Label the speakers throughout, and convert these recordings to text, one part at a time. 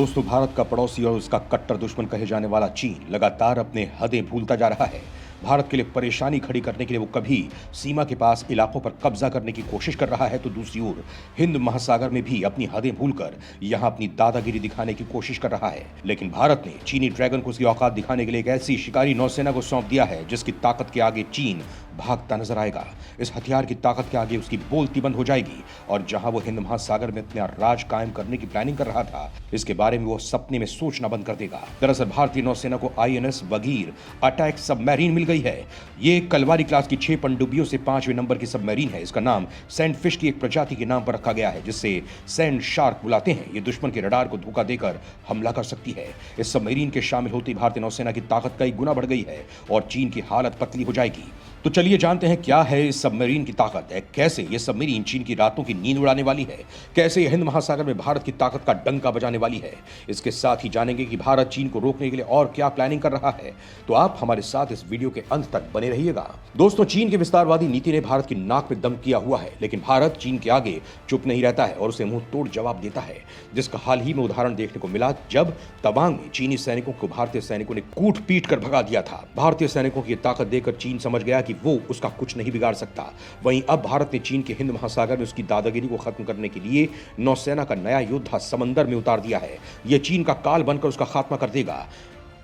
Speaker 1: दोस्तों, भारत का पड़ोसी और उसका कट्टर दुश्मन कहे जाने वाला चीन लगातार अपने हदें भूलता जा रहा है। भारत के लिए परेशानी खड़ी करने के लिए वो कभी सीमा के पास इलाकों पर कब्जा करने की कोशिश कर रहा है, तो दूसरी ओर हिंद महासागर में भी अपनी हदें भूलकर यहां अपनी दादागिरी दिखाने की कोशिश कर रहा है। लेकिन भारत ने चीनी ड्रैगन को उसकी औकात दिखाने के लिए एक ऐसी शिकारी नौसेना को सौंप दिया है जिसकी ताकत के आगे चीन भागता नजर आएगा। इस हथियार की ताकत के आगे उसकी बोलती बंद हो जाएगी और जहां वो हिंद महासागर में अपना राज कायम करने की प्लानिंग कर रहा था, इसके बारे में वो सपने में सोचना बंद कर देगा। दरअसल भारतीय नौसेना को आईएनएस वगीर अटैक सबमरीन मिल गई है। ये कलवारी क्लास की 6 पनडुब्बियों से 5वें नंबर की सबमरीन है। इसका नाम सैंड फिश की एक प्रजाति के नाम पर रखा गया है, जिससे सैंड शार्क बुलाते हैं। ये दुश्मन के रडार को धोखा देकर हमला कर सकती है। इस सबमरीन के शामिल होते ही भारतीय नौसेना की ताकत कई गुना बढ़ गई है और चीन की हालत पतली हो जाएगी। तो चलिए जानते हैं क्या है इस सबमरीन की ताकत है, कैसे ये सबमरीन चीन की रातों की नींद उड़ाने वाली है, कैसे हिंद महासागर में भारत की ताकत का डंका बजाने वाली है। इसके साथ ही जानेंगे कि भारत चीन को रोकने के लिए और क्या प्लानिंग कर रहा है। तो आप हमारे साथ इस वीडियो के अंत तक बने रहिएगा। दोस्तों, चीन की विस्तारवादी नीति ने भारत की नाक पे दम किया हुआ है, लेकिन भारत चीन के आगे चुप नहीं रहता है और उसे मुंह तोड़ जवाब देता है, जिसका हाल ही में उदाहरण देखने को मिला जब तवांग में चीनी सैनिकों को भारतीय सैनिकों ने कूट पीट कर भगा दिया था। भारतीय सैनिकों की ताकत देखकर चीन समझ गया कि वो उसका कुछ नहीं बिगाड़ सकता। वहीं अब भारत ने चीन के हिंद महासागर में उसकी दादागिरी को खत्म करने के लिए नौसेना का नया योद्धा समंदर में उतार दिया है। यह चीन का काल बनकर उसका खात्मा कर देगा।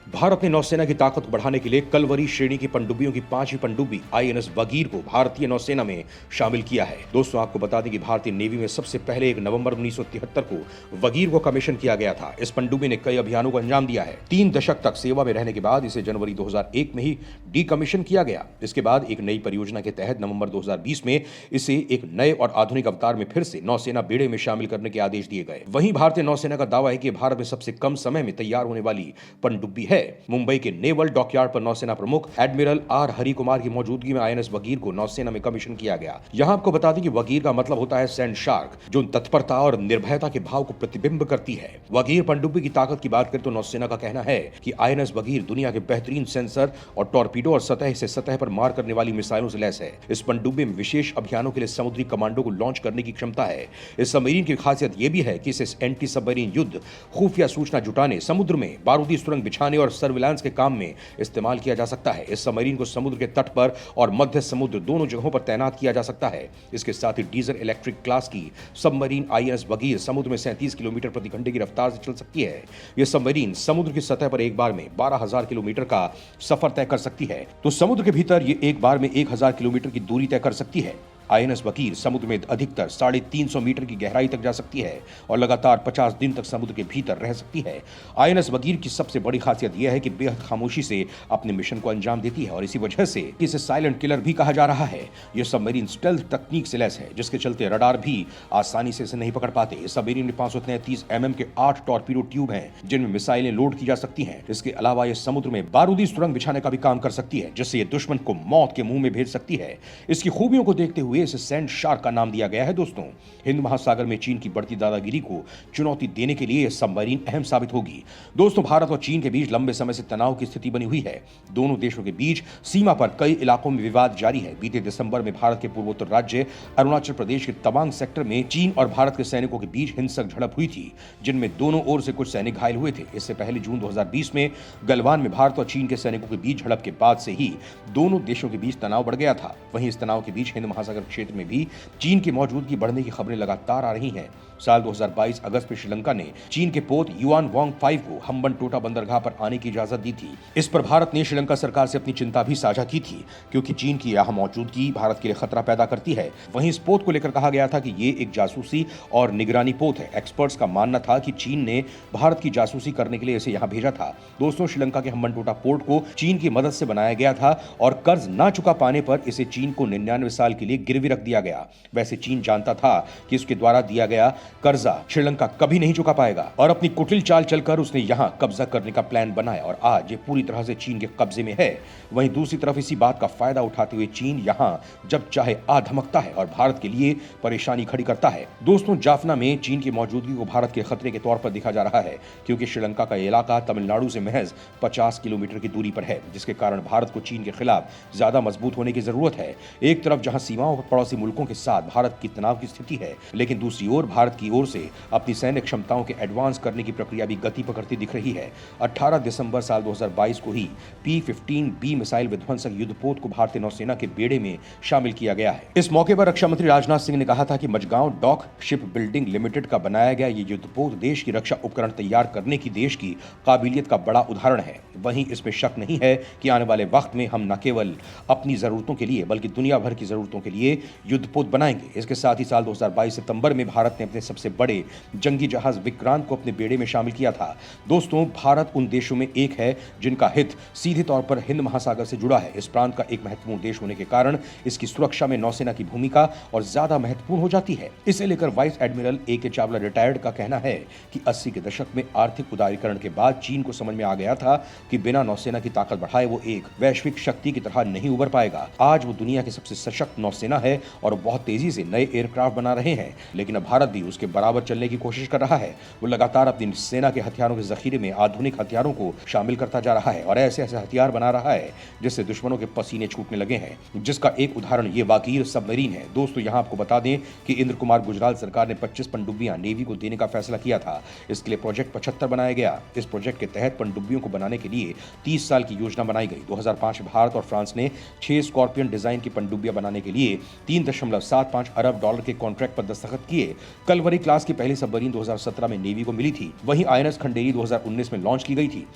Speaker 1: भारत ने नौसेना की ताकत को बढ़ाने के लिए कलवरी श्रेणी की पनडुब्बियों की 5वीं पनडुब्बी आईएनएस वगीर को भारतीय नौसेना में शामिल किया है। दोस्तों, आपको बता दें कि भारतीय नेवी में सबसे पहले 1 नवंबर 1973 को वगीर को कमीशन किया गया था। इस पनडुब्बी ने कई अभियानों को अंजाम दिया है। 3 दशक तक सेवा में रहने के बाद इसे जनवरी 2001 में ही डीकमीशन किया गया। इसके बाद एक नई परियोजना के तहत नवंबर 2020 में इसे एक नए और आधुनिक अवतार में फिर से नौसेना बेड़े में शामिल करने के आदेश दिए गए। वहीं भारतीय नौसेना का दावा है कि भारत में सबसे कम समय में तैयार होने वाली पनडुब्बी है। मुंबई के नेवल डॉकयार्ड पर नौसेना प्रमुख एडमिरल आर हरि कुमार की मौजूदगी में आईएनएस वगीर को नौसेना में कमीशन किया गया। यहां आपको बता दें कि वगीर का मतलब होता है सैंड शार्क, जो तत्परता और निर्भयता के भाव को प्रतिबिंब करती है। वगीर पनडुब्बी की ताकत की बात करें तो नौसेना का कहना है कि आईएनएस वगीर दुनिया के बेहतरीन सेंसर और टॉर्पीडो और सतह से सतह पर मार करने वाली मिसाइलों से लैस है। इस पनडुब्बी में विशेष अभियानों के लिए समुद्री कमांडो को लॉन्च करने की क्षमता है। इस सबमरीन की खासियत यह भी है कि इसे एंटी सबमरीन युद्ध, खुफिया सूचना जुटाने, समुद्र में बारूदी सुरंग बिछाने और सर्विलांस के काम में इस्तेमाल किया जा सकता है। इस सबमरीन को समुद्र के तट पर और मध्य समुद्र दोनों जगहों पर तैनात किया जा सकता है। इसके साथ ही डीजल इलेक्ट्रिक क्लास की सबमरीन आईएनएस वगीर समुद्र में 37 किलोमीटर प्रति घंटे की रफ्तार से चल सकती है। यह सबमरीन समुद्र की सतह पर एक बार में 12,000 किलोमीटर का सफर तय कर सकती है, तो समुद्र के भीतर ये एक बार में 1,000 किलोमीटर की दूरी तय कर सकती है। आईएनएस वगीर समुद्र में अधिकतर 350 मीटर की गहराई तक जा सकती है और लगातार 50 दिन तक समुद्र के भीतर रह सकती है। आईएनएस वगीर की सबसे बड़ी खासियत यह है कि बेहद खामोशी से अपने मिशन को अंजाम देती है और इसी वजह से इसे साइलेंट किलर भी कहा जा रहा है। यह सबमरीन स्टेल्थ तकनीक से लैस है, जिसके चलते रडार भी आसानी से इसे नहीं पकड़ पाते। इस सबमरीन में 533 mm के 8 टॉर्पीडो ट्यूब हैं, जिनमें मिसाइलें लोड की जा सकती हैं। इसके अलावा यह समुद्र में बारूदी सुरंग बिछाने का भी काम कर सकती है, जिससे यह दुश्मन को मौत के मुंह में भेज सकती है। इसकी खूबियों को देखते हुए इसे सैंड शार्क का नाम दिया गया है। दोस्तों, हिंद महासागर में चीन की बढ़ती दादागिरी को चुनौती देने के लिए यह सबमरीन अहम साबित होगी। दोस्तों, भारत और चीन के बीच लंबे समय से तनाव की स्थिति बनी हुई है। दोनों देशों के बीच सीमा पर कई इलाकों में विवाद जारी है। बीते दिसंबर में भारत के पूर्वोत्तर राज्य अरुणाचल प्रदेश के तवांग सेक्टर में चीन और भारत के सैनिकों के बीच हिंसक झड़प हुई थी, जिनमें दोनों ओर से कुछ सैनिक घायल हुए थे। इससे पहले जून 2020 में गलवान में भारत और चीन के सैनिकों के बीच झड़प के बाद से ही दोनों देशों के बीच तनाव बढ़ गया था। वहीं इस तनाव के बीच हिंद महासागर क्षेत्र में भी चीन की मौजूदगी बढ़ने की खबरें लगातार आ रही हैं। साल 2022 अगस्त में श्रीलंका ने चीन के पोत युआन वांग 5 को हम्बनटोटा बंदरगाह पर आने की इजाजत दी थी। इस पर भारत ने श्रीलंका सरकार से अपनी चिंता भी साझा की थी, क्योंकि चीन की यह मौजूदगी भारत के लिए खतरा पैदा करती है। वहीं इस पोत को लेकर कहा गया था कि ये एक जासूसी और निगरानी पोत है। एक्सपर्ट्स का मानना था कि चीन ने भारत की जासूसी करने के लिए इसे यहां भेजा था। दोस्तों, श्रीलंका के हम्बनटोटा पोर्ट को चीन की मदद से बनाया गया था और कर्ज न चुका पाने पर इसे चीन को 99 साल के लिए गिरवी रख दिया गया। वैसे चीन जानता था कि उसके द्वारा दिया गया कर्जा श्रीलंका कभी नहीं चुका पाएगा और अपनी कुटिल चाल चलकर उसने यहां कब्जा करने का प्लान बनाया और आज ये पूरी तरह से चीन के कब्जे में है। वहीं दूसरी तरफ इसी बात का फायदा उठाते हुए चीन यहां जब चाहे आ धमकता है और भारत के लिए परेशानी खड़ी करता है। दोस्तों, जाफना में चीन की मौजूदगी को भारत के खतरे के तौर पर देखा जा रहा है, क्योंकि श्रीलंका का इलाका तमिलनाडु से महज 50 किलोमीटर की दूरी पर है, जिसके कारण भारत को चीन के खिलाफ ज्यादा मजबूत होने की जरूरत है। एक तरफ जहां सीमाओं पर पड़ोसी मुल्कों के साथ भारत की तनाव की स्थिति है, लेकिन दूसरी ओर भारत की ओर से अपनी सैन्य क्षमताओं के एडवांस करने की प्रक्रिया भी गति पकड़ती दिख रही है। 18 दिसंबर साल 2022 को ही P-15B मिसाइल विध्वंसक युद्धपोत को भारतीय नौसेना के बेड़े में शामिल किया गया है। इस मौके पर रक्षा मंत्री राजनाथ सिंह ने कहा था कि Mazagon dock shipbuilding limited का बनाया गया ये युद्धपोत देश की रक्षा उपकरण तैयार करने की देश की काबिलियत का बड़ा उदाहरण है। वहीं इसमें शक नहीं है कि आने वाले वक्त में हम न केवल अपनी जरूरतों के लिए बल्कि दुनिया भर की जरूरतों के लिए युद्धपोत बनाएंगे। इसके साथ ही साल 2022 सितंबर में भारत ने अपने सबसे बड़े जंगी जहाज विक्रांत को अपने बेड़े में शामिल किया था। दोस्तों, भारत उन देशों में एक है जिनका हित सीधे तौर पर हिंद महासागर से जुड़ा है। इस प्रांत का एक महत्वपूर्ण देश होने के कारण इसकी सुरक्षा में नौसेना की भूमिका और ज्यादा महत्वपूर्ण हो जाती है। इसे लेकर vice admiral A.K. Chawla retired का कहना है कि 80 के दशक में आर्थिक उदारीकरण के बाद चीन को समझ में आ गया था कि बिना नौसेना की ताकत बढ़ाए वो एक वैश्विक शक्ति की तरह नहीं उभर पाएगा। आज वो दुनिया की सबसे सशक्त नौसेना है और बहुत तेजी से नए एयरक्राफ्ट बना रहे हैं, लेकिन अब भारत भी उसके बराबर चलने की कोशिश कर रहा है। वो लगातार अपनी सेना के हथियारों के जखीरे में आधुनिक हथियारों को शामिल करता जा रहा है और ऐसे ऐसे हथियार बना रहा है जिससे दुश्मनों के पसीने छूटने लगे हैं, जिसका एक उदाहरण ये वाकीर सबमरीन है। दोस्तों, यहाँ आपको बता दें कि इंद्र कुमार गुजराल सरकार ने 25 पनडुब्बियां नेवी को देने का फैसला किया था। इसके लिए प्रोजेक्ट 75 बनाया गया। इस प्रोजेक्ट के तहत पनडुब्बियों को बनाने के लिए 30 साल की योजना बनाई गई। 2005 में भारत और फ्रांस ने 6 स्कॉर्पियन डिजाइन की पनडुब्बियां बनाने के लिए $3.75 अरब के कॉन्ट्रैक्ट पर दस्तखत किए। कलवरी क्लास की पहली सबमरीन 2017 में नेवी को मिली थी। वहीं INS खंडेरी 2019 में लॉन्च की गई थी।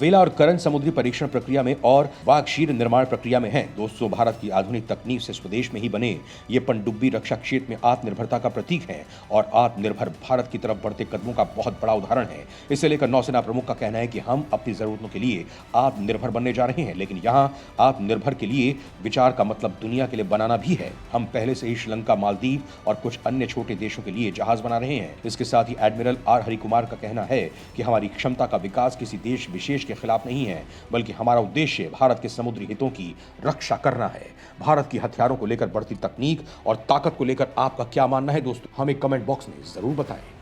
Speaker 1: वेला और करण समुद्री परीक्षण प्रक्रिया में और वागशीर निर्माण प्रक्रिया में है। दोस्तों, भारत की आधुनिक तकनीक से स्वदेश में ही बने ये पनडुब्बी रक्षा क्षेत्र में आत्मनिर्भरता का प्रतीक है और आत्मनिर्भर भारत की तरफ बढ़ते कदमों का बहुत बड़ा उदाहरण है। इसे लेकर नौसेना प्रमुख का कहना है कि हम अपनी जरूरतों के लिए आत्मनिर्भर बनने जा रहे हैं, लेकिन यहाँ आत्मनिर्भर के लिए विचार का मतलब दुनिया के लिए बनाना भी है। हम पहले से ही श्रीलंका, मालदीव और कुछ अन्य छोटे देशों के लिए जहाज बना रहे हैं। इसके साथ ही एडमिरल R. हरिकुमार का कहना है कि हमारी क्षमता का विकास किसी देश विशेष के खिलाफ नहीं है, बल्कि हमारा उद्देश्य भारत के समुद्री हितों की रक्षा करना है। भारत की हथियारों को लेकर बढ़ती तकनीक और ताकत को लेकर आपका क्या मानना है दोस्तों? हमें कमेंट बॉक्स में जरूर बताएं।